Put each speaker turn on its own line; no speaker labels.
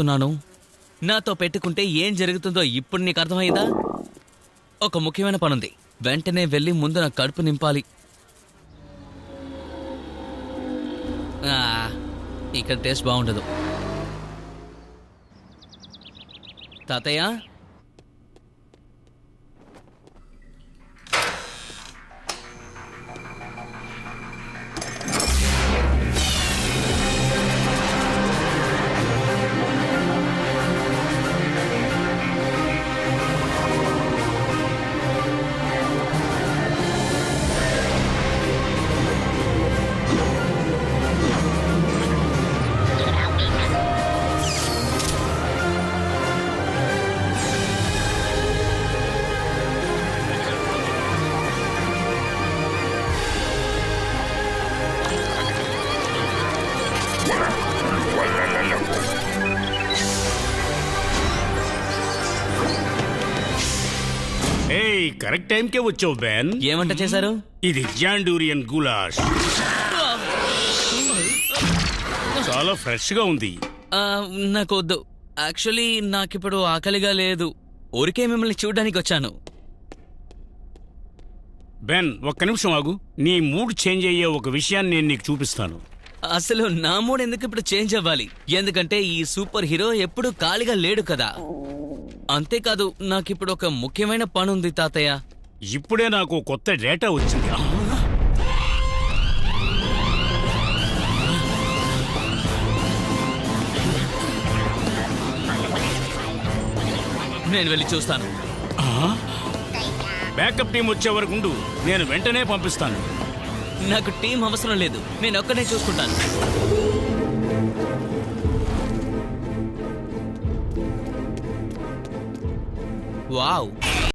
మాట్లాడుతున్నాను. నాతో పెట్టుకుంటే ఏం జరుగుతుందో ఇప్పుడు నీకు అర్థమైందా? ఒక ముఖ్యమైన పనుంది, వెంటనే వెళ్ళి ముందు నా కడుపు నింపాలి. ఇక్కడ టేస్ట్ బాగుండదు. తాతయ్య,
కరెక్ట్ టైంకే వచ్చావు బెన్.
ఏమంట చేశారు?
ఇది జాండూరియన్ గులాష్, చాలా ఫ్రెష్ గా ఉంది.
నాకు వద్దు. యాక్చువల్లీ నాకిప్పుడు ఆకలిగా లేదు. ఊరికే మిమ్మల్ని చూడడానికి వచ్చాను.
బెన్, ఒక్క నిమిషం ఆగు. నీ మూడ్ చేంజ్ అయ్యే ఒక విషయాన్ని నేను నీకు చూపిస్తాను.
అసలు నా మూడ్ ఎందుకు ఇప్పుడు చేంజ్ అవ్వాలి? ఎందుకంటే ఈ సూపర్ హీరో ఎప్పుడు ఖాళీగా లేడు కదా. అంతేకాదు, నాకిప్పుడు ఒక ముఖ్యమైన పని ఉంది తాతయ్య.
ఇప్పుడే నాకు కొత్త డేటా వచ్చింది.
నేను వెళ్ళి చూస్తాను.
బ్యాకప్ టీం వచ్చే వరకు ఉండు, నేను వెంటనే పంపిస్తాను.
నాకు టీం అవసరం లేదు, నేను ఒక్కనే చూసుకుంటాను. వావ్,